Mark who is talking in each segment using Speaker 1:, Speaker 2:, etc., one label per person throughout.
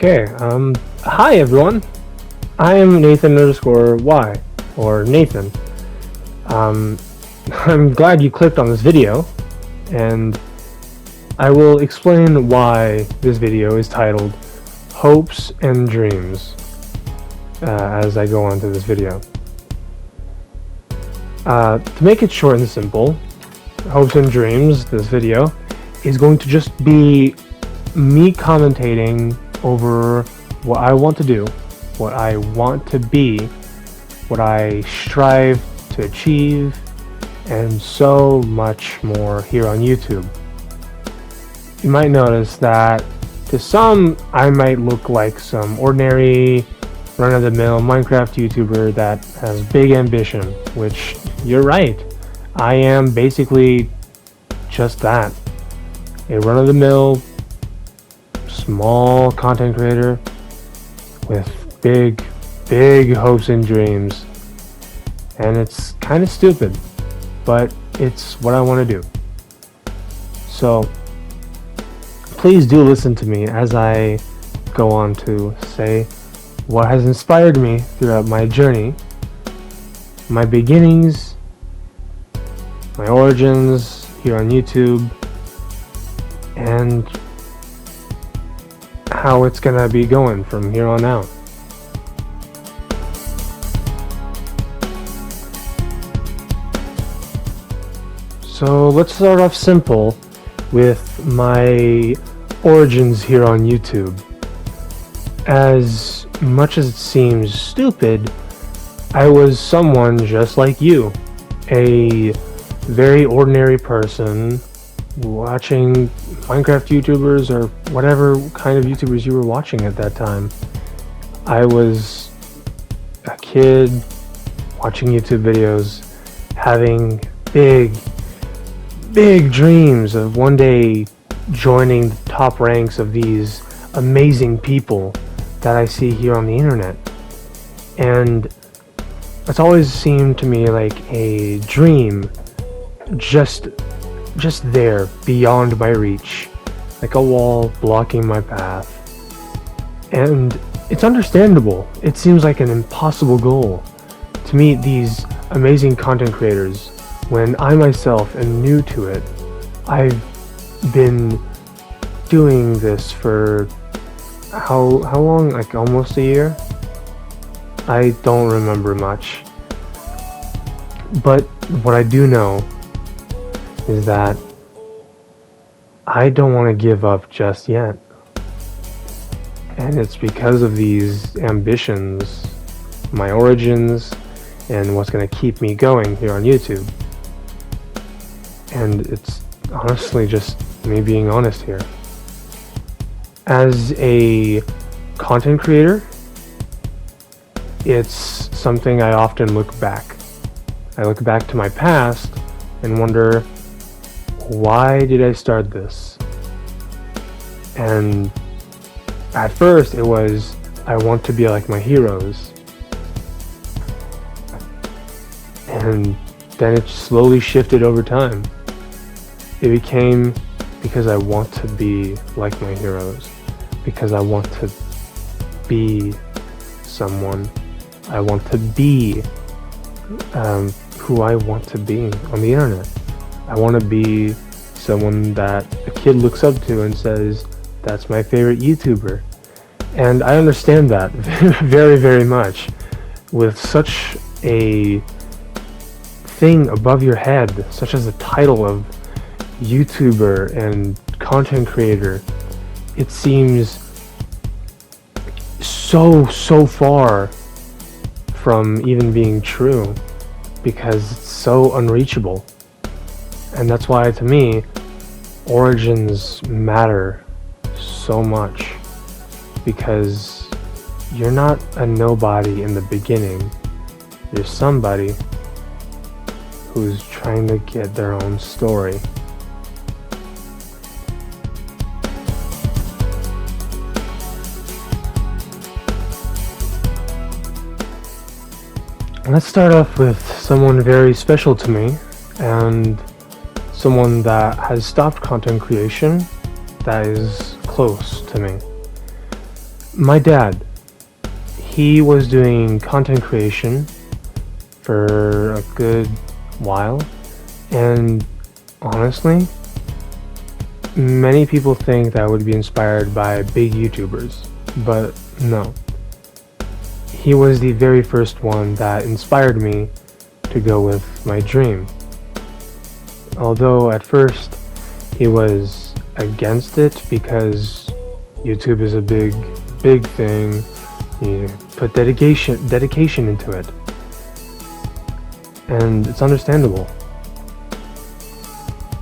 Speaker 1: Okay, hi everyone. I am Nathan underscore Y, or Nathan. Um, I'm glad you clicked on this video, and I will explain why this video is titled Hopes and Dreams as I go on to this video. To make it short and simple, Hopes and Dreams, this video, is going to just be me commentating over what I want to do, what I want to be, what I strive to achieve, and so much more here on YouTube. You might notice that to some, I might look like some ordinary, run-of-the-mill Minecraft YouTuber that has big ambition, which, you're right, I am basically just that. A run-of-the-mill, small content creator with big hopes and dreams. And it's kind of stupid, but it's what I want to do. So please do listen to me as I go on to say what has inspired me throughout my journey, my beginnings, my origins here on YouTube, and how it's gonna be going from here on out. So let's start off simple with my origins here on YouTube. As much as it seems stupid, I was someone just like you, a very ordinary person watching Minecraft YouTubers or whatever kind of YouTubers you were watching at that time. I was a kid watching YouTube videos, having big dreams of one day joining the top ranks of these amazing people that I see here on the internet. And it's always seemed to me like a dream, just there, beyond my reach, like a wall blocking my path. And it's understandable. It seems like an impossible goal to meet these amazing content creators when I myself am new to it. I've been doing this for how long? Like almost a year? I don't remember much. But what I do know is that I don't want to give up just yet. And it's because of these ambitions, my origins, and what's going to keep me going here on YouTube. And it's honestly just me being honest here. As a content creator, it's something I often look back. I look back to my past and wonder, why did I start this? And at first it was, I want to be like my heroes. And then it slowly shifted over time. It became because I want to be like my heroes. Because I want to be someone. I want to be who I want to be on the internet. I want to be someone that a kid looks up to and says, that's my favorite YouTuber. And I understand that very much. With such a thing above your head, such as the title of YouTuber and content creator, it seems so far from even being true, because it's so unreachable. And that's why, to me, origins matter so much, because you're not a nobody in the beginning. You're somebody who's trying to get their own story. Let's start off with someone very special to me, and someone that has stopped content creation that is close to me. My dad, he was doing content creation for a good while, and honestly, many people think that I would be inspired by big YouTubers, but no. He was the very first one that inspired me to go with my dream. Although at first he was against it because YouTube is a big thing. You put dedication into it. And it's understandable.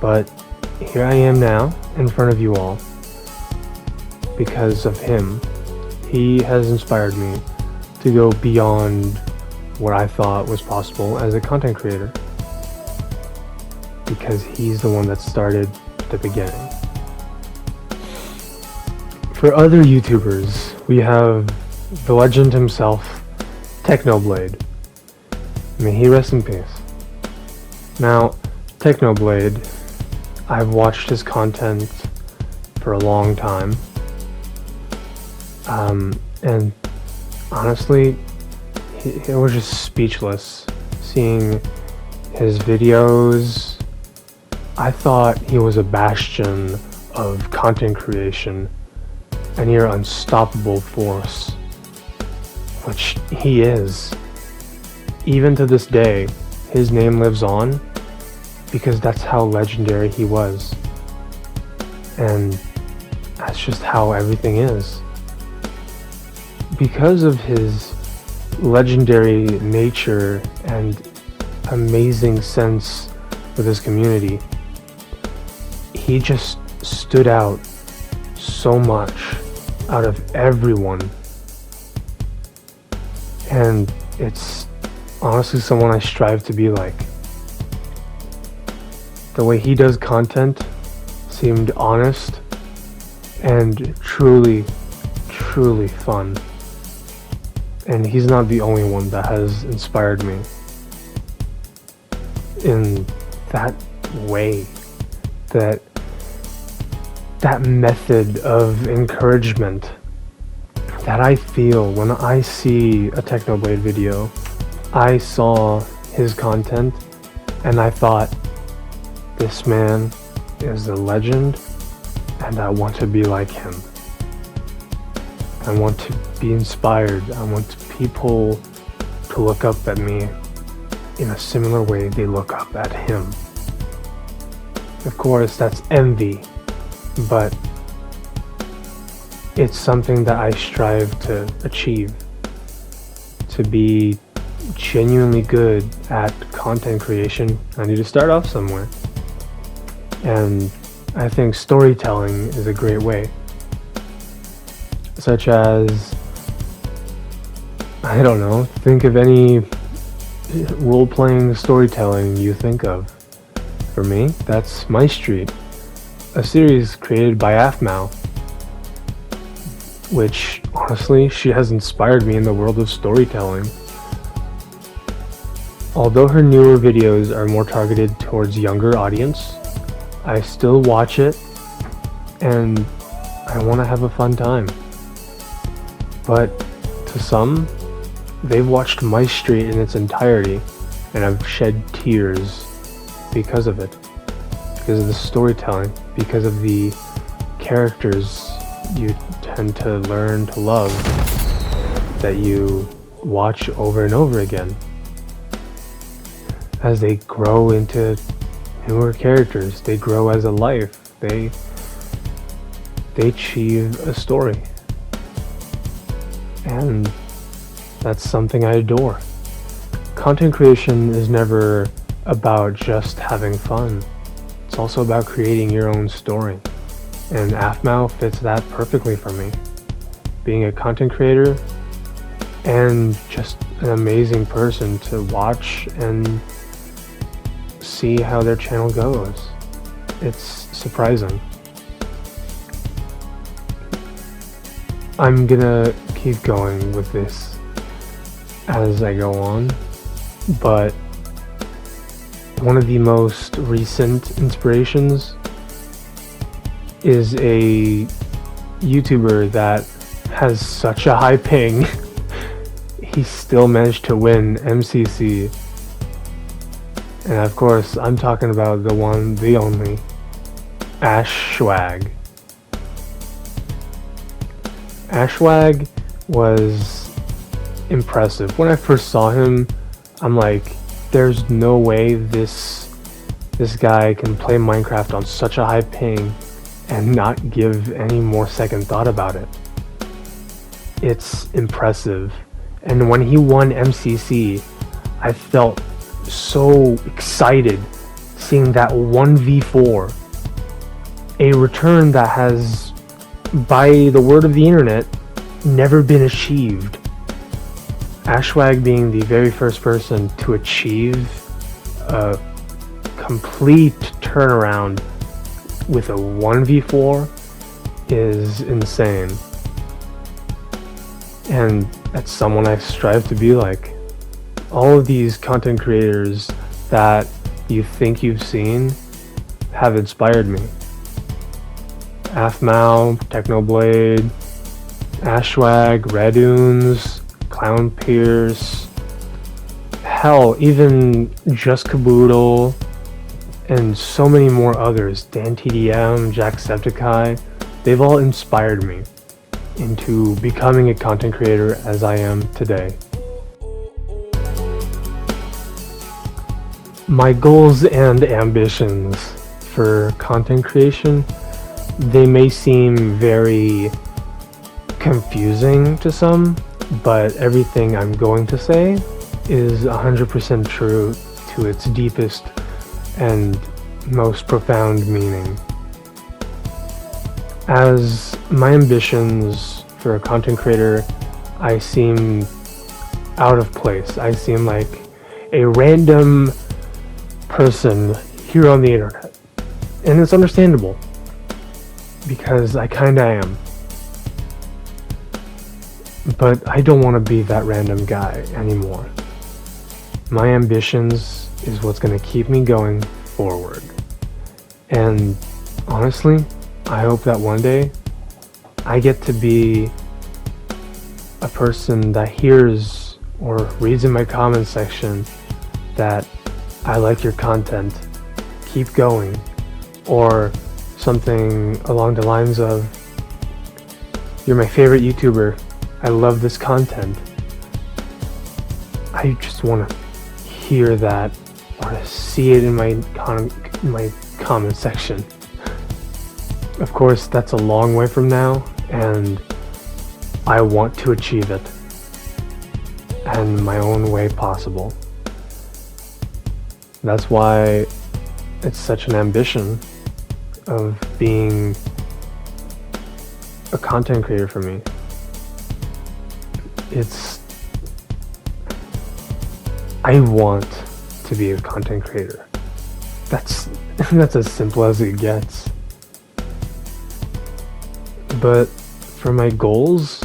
Speaker 1: But here I am now in front of you all because of him. He has inspired me to go beyond what I thought was possible as a content creator, because he's the one that started the beginning. For other YouTubers, we have the legend himself, Technoblade. May he rest in peace. Now, Technoblade, I've watched his content for a long time, and honestly, it was just speechless seeing his videos. I thought he was a bastion of content creation, a near unstoppable force, which he is. Even to this day, his name lives on because that's how legendary he was. And that's just how everything is. Because of his legendary nature and amazing sense with his community, he just stood out so much out of everyone. And it's honestly someone I strive to be like. The way he does content seemed honest and truly fun. And he's not the only one that has inspired me in that way, that method of encouragement that I feel when I see a Technoblade video. I saw his content and I thought, this man is a legend and I want to be like him. I want to be inspired. I want people to look up at me in a similar way they look up at him. Of course, that's envy, but it's something that I strive to achieve. To be genuinely good at content creation, I need to start off somewhere. And I think storytelling is a great way. Such as, I don't know, think of any role-playing storytelling you think of. For me, that's My Street, a series created by Aphmau, which, honestly, she has inspired me in the world of storytelling. Although her newer videos are more targeted towards younger audience, I still watch it, and I want to have a fun time. But to some, they've watched My Street in its entirety and have shed tears because of it, because of the storytelling, because of the characters you tend to learn to love that you watch over and over again as they grow into newer characters. They grow as a life. They achieve a story. And that's something I adore. Content creation is never about just having fun. It's also about creating your own story. And Aphmau fits that perfectly for me. Being a content creator and just an amazing person to watch and see how their channel goes. It's surprising. I'm gonna keep going with this as I go on, but one of the most recent inspirations is a YouTuber that has such a high ping, he still managed to win MCC. And of course, I'm talking about the one, the only, Ashwag. Ashwag was impressive. When I first saw him, I'm like, there's no way this guy can play Minecraft on such a high ping and not give any more second thought about it. It's impressive. And when he won MCC, I felt so excited seeing that 1v4, a return that has, by the word of the internet, never been achieved. Ashwag being the very first person to achieve a complete turnaround with a 1v4 is insane. And that's someone I strive to be like. All of these content creators that you think you've seen have inspired me. Aphmau, Technoblade, Ashwag, Redunes, Clown Pierce, hell, even Just Caboodle, and so many more others, DanTDM, Jacksepticeye, they've all inspired me into becoming a content creator as I am today. My goals and ambitions for content creation, they may seem very confusing to some, but everything I'm going to say is 100% true to its deepest and most profound meaning. As my ambitions for a content creator, I seem out of place. I seem like a random person here on the internet. And it's understandable, because I kinda am. But I don't want to be that random guy anymore. My ambitions is what's going to keep me going forward. And honestly, I hope that one day I get to be a person that hears or reads in my comment section that I like your content, keep going, or something along the lines of, you're my favorite YouTuber, I love this content. I just want to hear that or see it in my comment section. Of course, that's a long way from now, and I want to achieve it in my own way possible. That's why it's such an ambition of being a content creator for me. I want to be a content creator. That's as simple as it gets. But for my goals,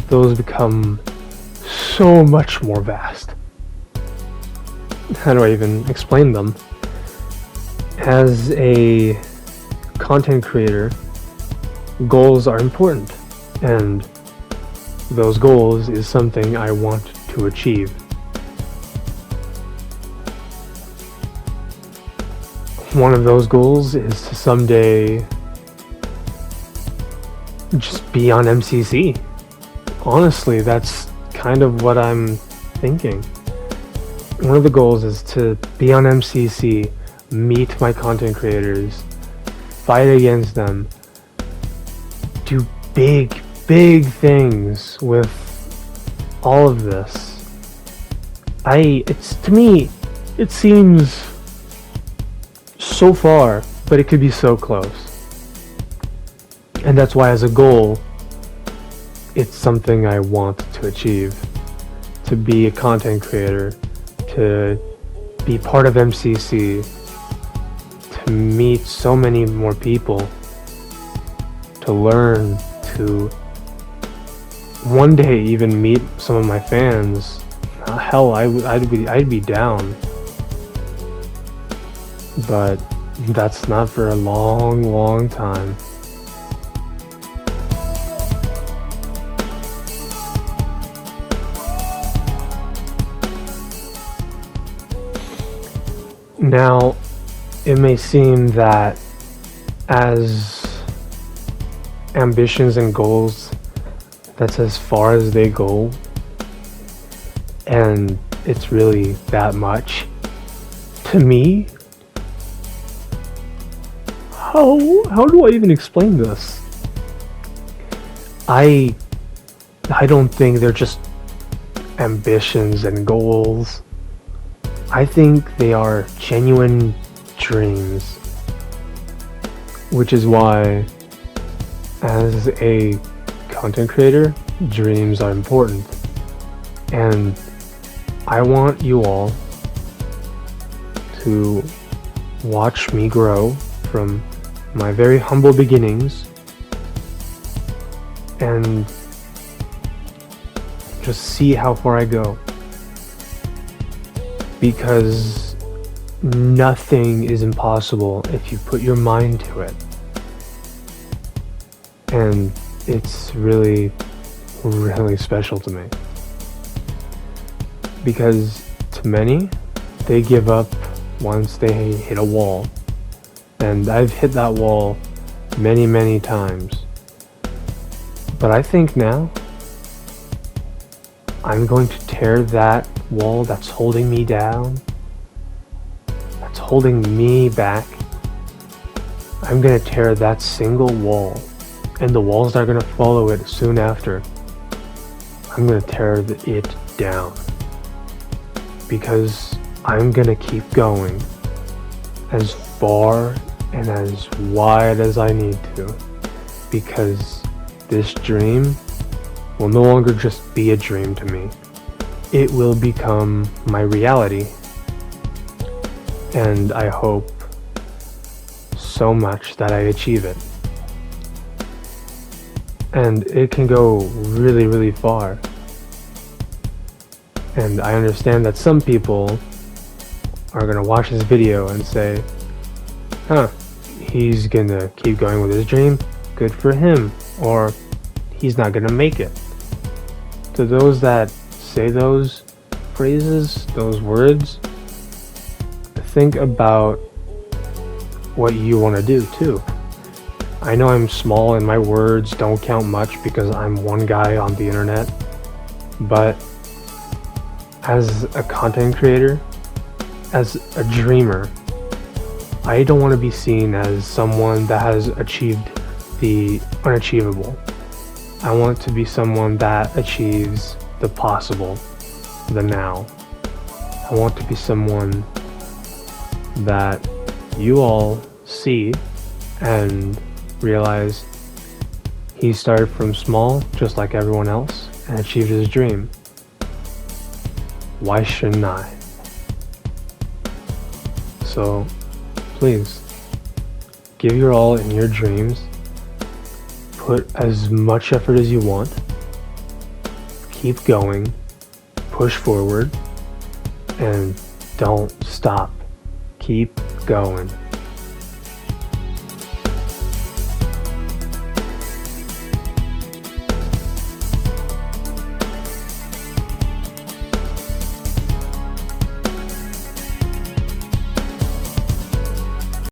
Speaker 1: those become so much more vast. How do I even explain them? As a content creator, goals are important, and those goals is something I want to achieve. One of those goals is to someday just be on MCC. Honestly, that's kind of what I'm thinking. One of the goals is to be on MCC, meet my content creators, fight against them, do big things with all of this. To me, it seems so far, but it could be so close. And that's why, as a goal, it's something I want to achieve. To be a content creator, to be part of MCC, to meet so many more people, to learn, to one day even meet some of my fans. Hell, I'd be down. But that's not for a long time. Now, it may seem that as ambitions and goals, that's as far as they go, and it's really that much. To me, how do I even explain this? I don't think they're just ambitions and goals. I think they are genuine dreams, which is why, as a content creator, dreams are important. And I want you all to watch me grow from my very humble beginnings and just see how far I go. Because nothing is impossible if you put your mind to it. And it's really, really special to me. Because to many, they give up once they hit a wall. And I've hit that wall many, many times. But I think now, I'm going to tear that wall that's holding me down, that's holding me back. I'm going to tear that single wall, and the walls that are going to follow it soon after. I'm going to tear it down. Because I'm going to keep going as far and as wide as I need to. Because this dream will no longer just be a dream to me. It will become my reality. And I hope so much that I achieve it. And it can go really, really far. And I understand that some people are gonna watch this video and say, he's gonna keep going with his dream, good for him, or he's not gonna make it. To those that say those phrases, those words, think about what you want to do too. I know I'm small and my words don't count much because I'm one guy on the internet, but as a content creator, as a dreamer, I don't want to be seen as someone that has achieved the unachievable. I want to be someone that achieves the possible, the now. I want to be someone that you all see and realize he started from small, just like everyone else, and achieved his dream. Why shouldn't I? So, please, give your all in your dreams. Put as much effort as you want. Keep going. Push forward. And don't stop. Keep going.